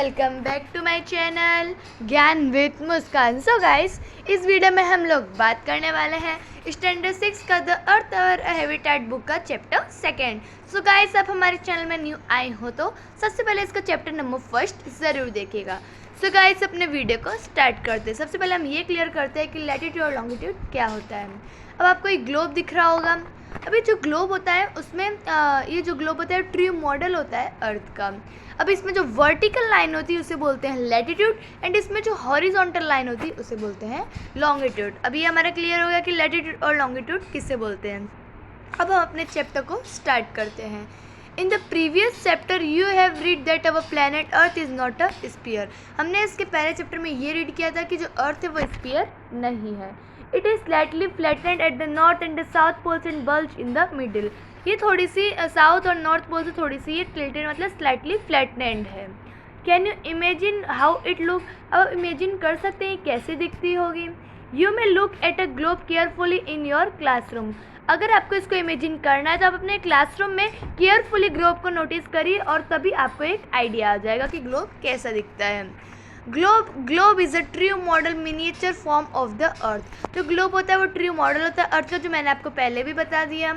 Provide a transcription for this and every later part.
Welcome back to my channel Gyan with Muskan. So guys, इस video में हम लोग बात करने वाले हैं स्टैंडर्ड 6 का द अर्थ और हैबिटेट बुक का चैप्टर सेकेंड। सो गाइस, आप हमारे चैनल में न्यू आए हो तो सबसे पहले इसका चैप्टर नंबर फर्स्ट ज़रूर देखिएगा। सो गाइस, अपने वीडियो को स्टार्ट करते हैं। सबसे पहले हम ये क्लियर करते हैं कि लैटिट्यूड और लॉन्गिट्यूड क्या होता है। अब आपको एक ग्लोब दिख रहा होगा। अभी जो ग्लोब होता है उसमें ये जो ग्लोब होता है ट्रू मॉडल होता है अर्थ का। अब इसमें जो वर्टिकल लाइन होती है उसे बोलते हैं लैटिट्यूड एंड इसमें जो हॉरिजॉन्टल लाइन होती है उसे बोलते हैं लॉन्गिट्यूड। अभी ये हमारा क्लियर हो गया कि लैटिट्यूड और लॉन्गिट्यूड किससे बोलते हैं। अब हम अपने चैप्टर को स्टार्ट करते हैं। In the previous chapter you have read that our planet earth is not a sphere. हमने इसके पहले चैप्टर में ये रीड किया था कि जो अर्थ है वो स्फीयर नहीं है। It is slightly flattened at the north and the south poles and bulge in the middle. ये थोड़ी सी साउथ और नॉर्थ पोल से थोड़ी सी ये टिल्टेड मतलब स्लाइटली फ्लैटेंड है। Can you imagine how it look. अब इमेजिन कर सकते हैं कैसे दिखती होगी। You may look at a globe carefully in your classroom. अगर आपको इसको इमेजिन करना है तो आप अपने क्लासरूम में केयरफुली ग्लोब को नोटिस करिए और तभी आपको एक आइडिया आ जाएगा कि ग्लोब कैसा दिखता है। Globe is a true model miniature form of the अर्थ। जो ग्लोब होता है वो ट्रू मॉडल होता है अर्थ का, जो मैंने आपको पहले भी बता दिया।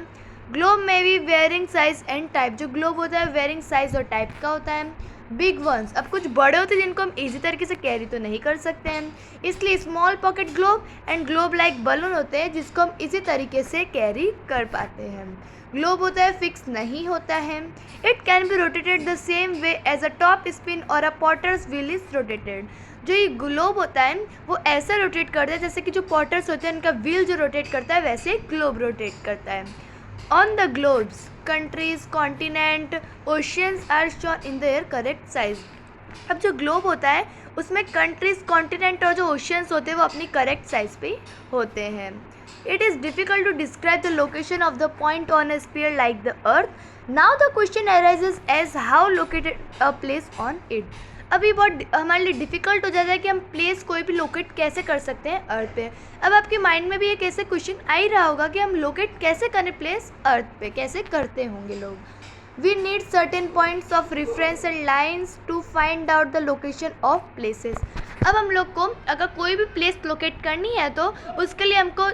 ग्लोब में भी वेयरिंग साइज एंड टाइप। जो ग्लोब होता है वेयरिंग साइज और टाइप का होता है। बिग वंस, अब कुछ बड़े होते हैं जिनको हम इजी तरीके से कैरी तो नहीं कर सकते हैं, इसलिए small pocket globe and globe like balloon होते हैं जिसको हम इसी तरीके से कैरी कर पाते हैं। ग्लोब होता है फिक्स नहीं होता है। It can be rotated the same way as a top spin और a potter's wheel is rotated. जो ये ग्लोब होता है वो ऐसा रोटेट करता है जैसे कि जो पॉटर्स होते हैं उनका व्हील जो रोटेट करता है वैसे ग्लोब रोटेट करता है। On the globes, countries, continent, oceans are shown in their correct size. अब जो ग्लोब होता है उसमें कंट्रीज, कॉन्टिनेंट और जो ओशियंस होते हैं वो अपनी करेक्ट साइज पे होते हैं। It is difficult to describe the location of the point on a sphere like the earth. Now the question arises as how located a place on it. अभी बहुत हमारे लिए डिफ़िकल्ट हो जाता है कि हम प्लेस कोई भी लोकेट कैसे कर सकते हैं अर्थ पे। अब आपके माइंड में भी एक ऐसे क्वेश्चन आ ही रहा होगा कि हम लोकेट कैसे करें प्लेस अर्थ पे, कैसे करते होंगे लोग। We need certain points of reference and lines to find out the location of places. अब हम लोग को अगर कोई भी प्लेस लोकेट करनी है तो उसके लिए हमको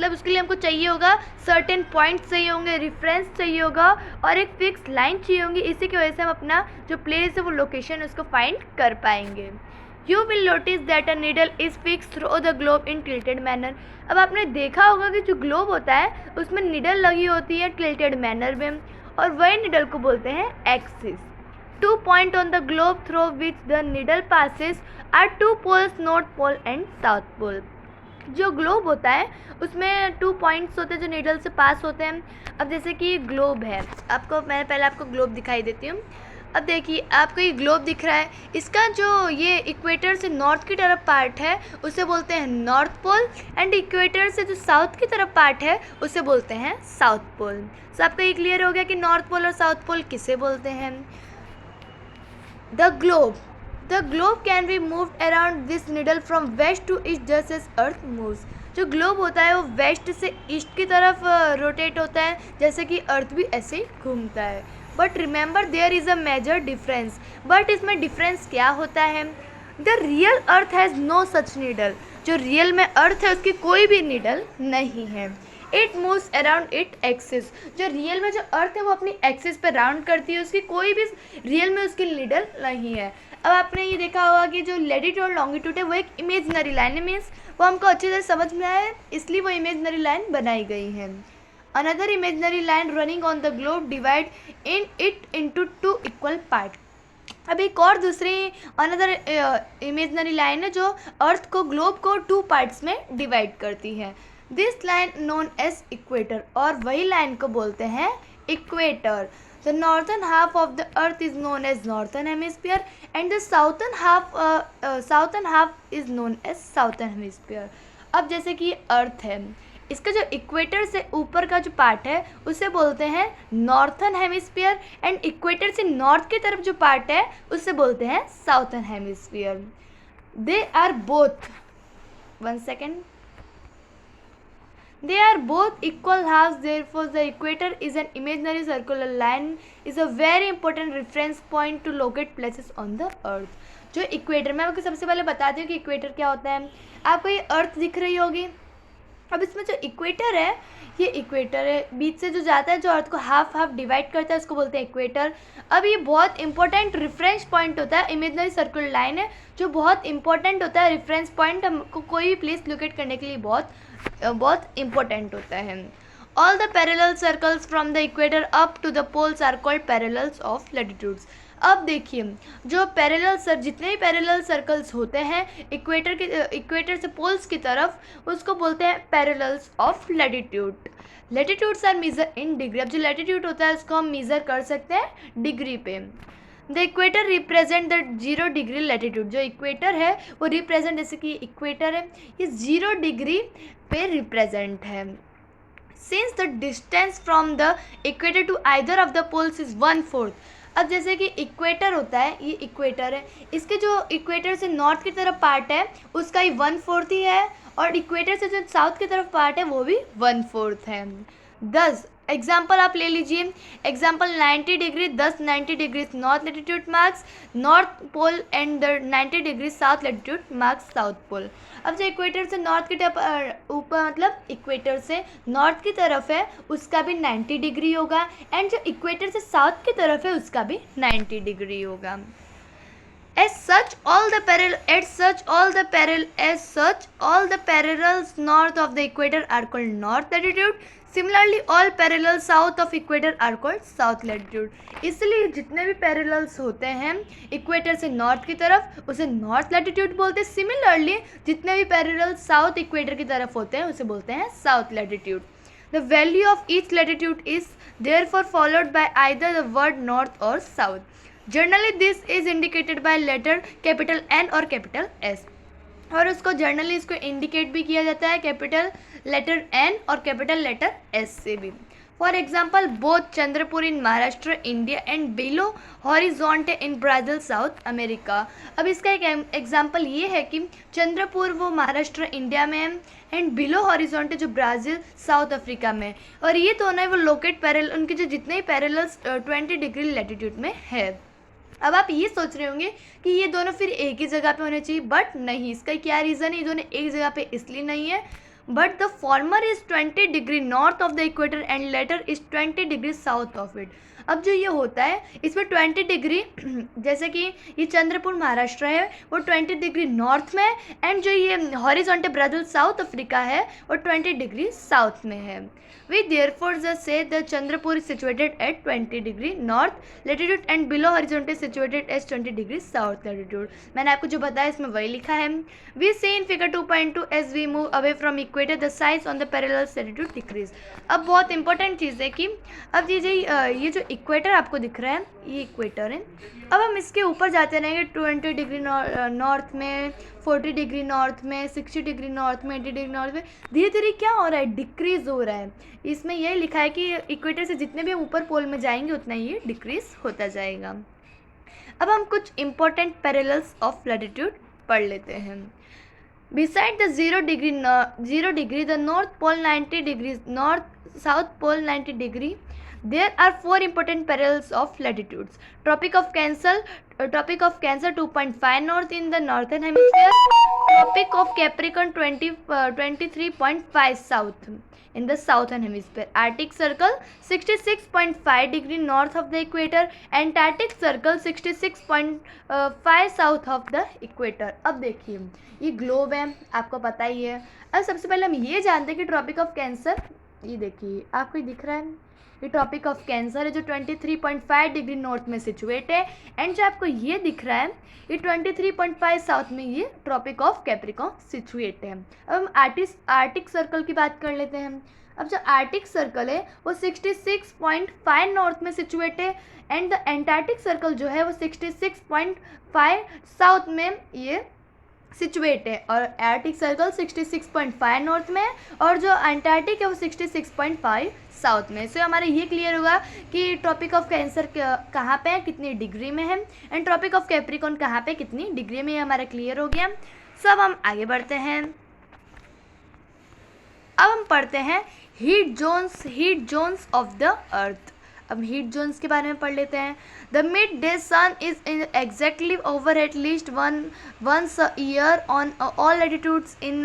उसके लिए हमको चाहिए होगा सर्टेन पॉइंट्स चाहिए होंगे, रेफरेंस चाहिए होगा और एक फिक्स लाइन चाहिए होंगी। इसी की वजह से हम अपना जो प्लेस है वो लोकेशन उसको फाइंड कर पाएंगे। You will notice that a needle is fix through the globe in tilted manner. अब आपने देखा होगा कि जो ग्लोब होता है उसमें नीडल लगी होती है टिल्टेड मैनर में और वही नीडल को बोलते हैं axis. 2 point on the globe through which the needle passes are 2 poles, north pole and south pole. जो ग्लोब होता है उसमें 2 पॉइंट्स होते हैं जो नीडल से पास होते हैं। अब जैसे कि ग्लोब है, मैं पहले आपको ग्लोब दिखाई देती हूँ। अब देखिए आपको ये ग्लोब दिख रहा है, इसका जो ये इक्वेटर से नॉर्थ की तरफ पार्ट है उसे बोलते हैं नॉर्थ पोल एंड इक्वेटर से जो साउथ की तरफ पार्ट है उसे बोलते हैं साउथ पोल। सो आपको ये क्लियर हो गया कि नॉर्थ पोल और साउथ पोल किसे बोलते हैं। The globe can be moved around this needle from west to east just as earth moves. जो ग्लोब होता है वो वेस्ट से ईस्ट की तरफ रोटेट होता है जैसे कि अर्थ भी ऐसे घूमता है। But remember there is a major difference. But इसमें डिफरेंस क्या होता है। The real earth has no such needle. जो रियल में अर्थ है उसकी कोई भी नीडल नहीं है। It moves around it axis. जो रियल में जो अर्थ है वो अपनी एक्सिस पे राउंड करती है, उसकी कोई भी रियल में उसकी नीडल नहीं है। अब आपने ये देखा होगा कि जो लैटिट्यूड और लॉन्गिट्यूड है वो एक इमेजनरी लाइन है, मीन्स वो हमको अच्छी तरह समझ में आए इसलिए वो इमेजनरी लाइन बनाई गई है। Another imaginary line running on the globe divide in it into 2 equal part. अब एक और दूसरी अनदर इमेजनरी लाइन है जो अर्थ को, ग्लोब को 2 पार्ट्स में डिवाइड करती है। This line known as equator, और वही लाइन को बोलते हैं equator. The northern half of the earth is known as northern hemisphere and the southern half is known as southern hemisphere. अब जैसे कि अर्थ है, इसका जो इक्वेटर से ऊपर का जो पार्ट है उसे बोलते हैं नॉर्थन हेमिस्फीयर एंड इक्वेटर से नॉर्थ की तरफ जो पार्ट है उसे बोलते हैं southern hemisphere. They are both They are both equal halves, therefore the equator is an imaginary circular line, is a very important reference point to locate places on the earth. जो equator, मैं आपको सबसे पहले बताती हूँ कि equator क्या होता है. आपको ये अर्थ दिख रही होगी. अब इसमें जो इक्वेटर है, ये इक्वेटर है, बीच से जो जाता है, जो अर्थ को हाफ हाफ डिवाइड करता है, उसको बोलते हैं इक्वेटर. अब ये बहुत इंपॉर्टेंट रेफरेंस पॉइंट होता है, इमेजिनरी सर्कुलर लाइन है जो बहुत इंपॉर्टेंट होता है. रेफरेंस पॉइंट हमको कोई भी प्लेस लोकेट करने के लिए बहुत इंपॉर्टेंट होता है. All the parallel circles from the equator up to the poles are called parallels of latitudes. अब देखिए, जो जितने भी पैरेलल सर्कल्स होते हैं इक्वेटर से पोल्स की तरफ, उसको बोलते हैं parallels of latitude. Latitudes are measure in degree. अब जो लैटिट्यूड होता है उसको हम मेजर कर सकते हैं डिग्री पे. The equator represent the 0 degree latitude. जो इक्वेटर है वो रिप्रेजेंट, जैसे कि इक्वेटर है ये 0 डिग्री पे रिप्रेजेंट है. Since the distance from the equator to either of the poles is 1/4. अब जैसे कि इक्वेटर होता है, ये इक्वेटर है, इसके जो इक्वेटर से नॉर्थ की तरफ पार्ट है उसका ही 1/4 ही है, और इक्वेटर से जो साउथ की तरफ पार्ट है वो भी 1/4 है. 10 एग्जाम्पल आप ले लीजिए. Example 90 degree, 90 degree north latitude marks north pole and 90 degree south latitude marks south pole. अब जो इक्वेटर से नॉर्थ की तरफ ऊपर, मतलब इक्वेटर से नॉर्थ की तरफ है उसका भी 90 डिग्री होगा, एंड जो इक्वेटर से साउथ की तरफ है उसका भी 90 डिग्री होगा. As such, all the parallels north of the equator are called north latitude. Similarly, all parallels south of equator are called south latitude. इसलिए जितने भी parallels होते हैं इक्वेटर से नॉर्थ की तरफ उसे नॉर्थ लैटिट्यूड बोलते हैं. सिमिलरली जितने भी parallels साउथ इक्वेटर की तरफ होते हैं उसे बोलते हैं south latitude. The value of each latitude is therefore followed by either the word north or south. Generally this is indicated by letter capital N और capital S. और उसको जनरली इसको इंडिकेट भी किया जाता है कैपिटल लेटर N और capital letter S से भी. For example both Chandrapur in Maharashtra India and Belo Horizonte in Brazil South America. अब इसका एक एग्जाम्पल ये है कि चंद्रपुर वो महाराष्ट्र इंडिया में है एंड बिलो हॉरिजॉन्टे जो ब्राज़ील साउथ अफ्रीका में, और ये दोनों है वो लोकेट पैरेलल, उनके जो जितने भी पैरेलल्स 20 डिग्री लैटिट्यूड में है. अब आप ये सोच रहे होंगे कि ये दोनों फिर एक ही जगह पे होने चाहिए, बट नहीं. इसका क्या रीज़न है ये दोनों एक जगह पे इसलिए नहीं है, but the former is 20 degree north of the equator and later is 20 degree south of it. अब जो ये होता है इसमें 20 डिग्री, जैसे कि ये चंद्रपुर महाराष्ट्र है वो 20 डिग्री नॉर्थ में है, एंड जो ये हॉरिजॉन्टल ब्राज़ील साउथ अफ्रीका है वो 20 डिग्री साउथ में है. We therefore just say that Chandrapur is situated at 20 degree north latitude and below horizontal situated as 20 degree south latitude. मैंने आपको जो बताया इसमें वही लिखा है. We see in figure 2.2 as we move away from equator the size on the parallel latitude decrease. अब बहुत इंपॉर्टेंट चीज़ है कि अब ये जो इक्वेटर आपको दिख रहा है ये इक्वेटर है. अब हम इसके ऊपर जाते रहेंगे 20 डिग्री नॉर्थ में, 40 डिग्री नॉर्थ में, 60 डिग्री नॉर्थ में, 80 डिग्री नॉर्थ में, धीरे धीरे क्या हो रहा है डिक्रीज़ हो रहा है. इसमें यही लिखा है कि इक्वेटर से जितने भी ऊपर पोल में जाएंगे उतना ही ये डिक्रीज़ होता जाएगा. अब हम कुछ इंपॉर्टेंट पैरेलल्स ऑफ लैटिट्यूड पढ़ लेते हैं. Beside the 0 degree, the North Pole 90 degrees, South Pole 90 degree. There are 4 important parallels of latitudes. Tropic of Cancer 2.5 north in the northern hemisphere. Tropic of Capricorn 23.5 south in the southern hemisphere. Arctic Circle 66.5 degree north of the equator. Antarctic Circle 66.5 south of the equator. अब देखिए ये globe है, आपको पता ही है. अब सबसे पहले हम ये जानते हैं कि ट्रॉपिक ऑफ कैंसर, ये देखिए आपको ये दिख रहा है, ये ट्रॉपिक ऑफ कैंसर है जो 23.5 डिग्री नॉर्थ में सिचुएट है, एंड जो आपको ये दिख रहा है ये 23.5 साउथ में ये ट्रॉपिक ऑफ कैप्रिकॉर्न सिचुएट है. अब हम आर्टिक सर्कल की बात कर लेते हैं. अब जो आर्टिक सर्कल है वो 66.5 नॉर्थ में सिचुएट है, एंड द एंटार्क्टिक सर्कल जो है वो 66.5 साउथ में ये सिचुएट है, और आर्टिक सर्कल 66.5 नॉर्थ में और जो अंटार्कटिक है वो 66.5 साउथ में. इससे हमारे ये क्लियर होगा कि ट्रॉपिक ऑफ कैंसर कहाँ पे है, कितनी डिग्री में है, एंड ट्रॉपिक ऑफ कैप्रिकॉर्न कहाँ पे कितनी डिग्री में, ये हमारा क्लियर हो गया. सब हम आगे बढ़ते हैं. अब हम पढ़ते हैं heat zones of the earth. अब हीट जोन्स के बारे में पढ़ लेते हैं। The mid day sun is exactly over at least once a year on all latitudes in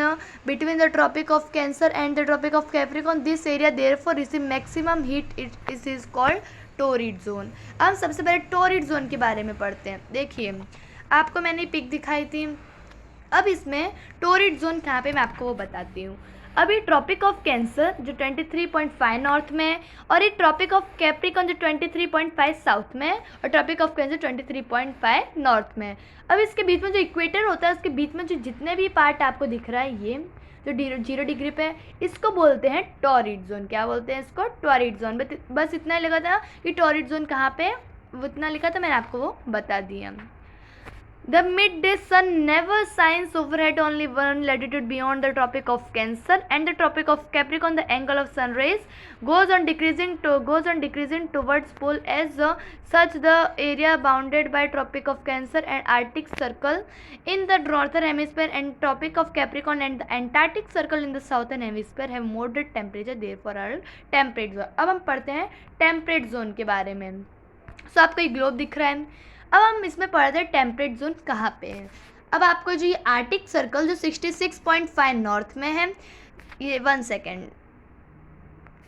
between the Tropic of Cancer and the Tropic of Capricorn. This area therefore receive maximum heat. It is called torrid zone. अब हम सबसे पहले torrid zone के बारे में पढ़ते हैं। देखिए, आपको मैंने पिक दिखाई थी। अब इसमें टोरिड जोन कहाँ पे, मैं आपको वो बताती हूँ। अभी ट्रॉपिक ऑफ कैंसर जो 23.5 नॉर्थ में है, और ये ट्रॉपिक ऑफ कैप्रिकॉन जो 23.5 साउथ में है, और ट्रॉपिक ऑफ कैंसर 23.5 नॉर्थ में है। अब इसके बीच में जो इक्वेटर होता है, उसके बीच में जो जितने भी पार्ट आपको दिख रहा है, ये जो 0 डिग्री पे है, इसको बोलते हैं टॉरिड जोन। क्या बोलते हैं इसको? Torrid zone. बस इतना ही लिखा था कि टॉरिड जोन कहाँ पे है, वो इतना लिखा था, मैंने आपको वो बता दिया। The midday sun never shines overhead, only one latitude beyond the Tropic of Cancer and the Tropic of Capricorn. The angle of sun rays goes on decreasing towards pole. As such, the area bounded by Tropic of Cancer and Arctic Circle in the northern hemisphere and Tropic of Capricorn and the Antarctic Circle in the southern hemisphere have moderate temperature, therefore are temperate zone. अब हम पढ़ते हैं temperate zone के बारे में। सो आपको एक globe दिख रहा है। अब हम इसमें पढ़ते हैं टेम्परेट जोन कहाँ पे है। अब आपको जो ये आर्टिक सर्कल जो 66.5 नॉर्थ में है, ये 1 सेकेंड,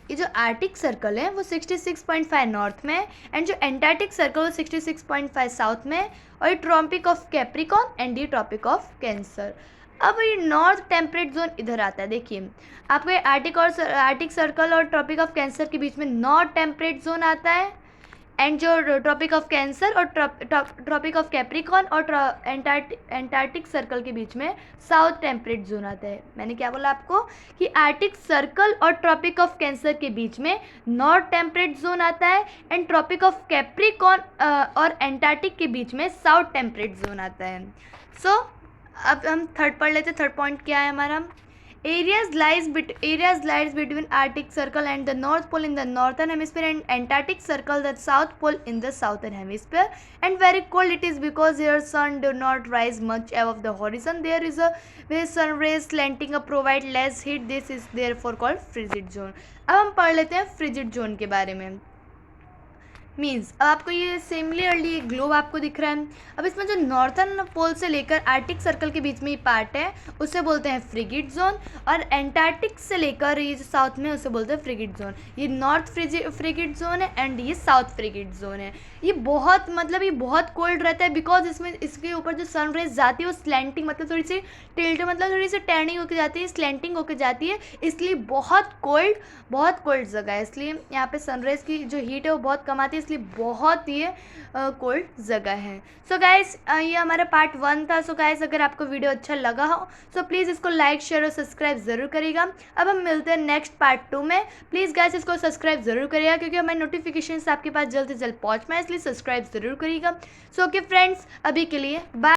ये जो आर्टिक सर्कल है वो 66.5 नॉर्थ में है, एंड जो एंटार्क्टिक सर्कल वो 66.5 साउथ में है, और ये ट्रॉपिक ऑफ कैप्रिकॉन एंड ये ट्रॉपिक ऑफ कैंसर। अब ये नॉर्थ टेम्परेट जोन इधर आता है। देखिए, आपको आर्टिक सर्कल और ट्रॉपिक ऑफ कैंसर के बीच में नॉर्थ टेम्परेट जोन आता है, एंड जो ट्रॉपिक ऑफ कैंसर और ट्रॉपिक ऑफ कैप्रिकॉन और एंटार्क्टिक सर्कल के बीच में साउथ टेम्परेट जोन आता है। मैंने क्या बोला आपको कि आर्टिक सर्कल और ट्रॉपिक ऑफ कैंसर के बीच में नॉर्थ टेम्परेट जोन आता है, एंड ट्रॉपिक ऑफ कैप्रिकॉन और एंटार्क्टिक के बीच में साउथ टेम्परेट जोन आता है। सो अब हम थर्ड पढ़ लेते हैं। थर्ड पॉइंट क्या है हमारा? Areas lies between Arctic Circle and the North Pole in the northern hemisphere and Antarctic Circle the South Pole in the southern hemisphere, and very cold it is because their sun do not rise much above the horizon. There is a where sun rays slanting up provide less heat. This is therefore called frigid zone. अब हम पढ़ लेते हैं frigid zone के बारे में। Means अब आपको ये सिमिलरली ये ग्लोब आपको दिख रहा है। अब इसमें जो नॉर्थर्न पोल से लेकर आर्टिक सर्कल के बीच में ये पार्ट है, उसे बोलते हैं फ्रिगिड जोन, और एंटार्क्टिक से लेकर ये जो साउथ में उसे बोलते हैं फ्रिगिड जोन। ये नॉर्थ फ्रिगिड जोन है एंड ये साउथ फ्रिगिड जोन है। ये बहुत ये बहुत कोल्ड रहता है, बिकॉज इसमें इसके ऊपर जो सन रेज जाती है वो स्लैंटिंग थोड़ी सी टिल्ट थोड़ी सी टर्निंग होकर जाती है, स्लैंटिंग होकर जाती है, इसलिए बहुत कोल्ड जगह है। इसलिए यहाँ पे सनराइज की जो हीट है वो बहुत कम आती है, इसलिए बहुत ही कोल्ड जगह है। सो गाइस, ये हमारा पार्ट 1 था। सो गाइस, अगर आपको वीडियो अच्छा लगा हो सो प्लीज़ इसको लाइक शेयर और सब्सक्राइब ज़रूर करिएगा। अब हम मिलते हैं नेक्स्ट पार्ट 2 में। प्लीज़ गाइस इसको सब्सक्राइब ज़रूर करिएगा, क्योंकि हमारे नोटिफिकेशन आपके पास जल्द से जल्द पहुँच पाए, इसलिए सब्सक्राइब ज़रूर करिएगा। सो ओके फ्रेंड्स, अभी के लिए बाय।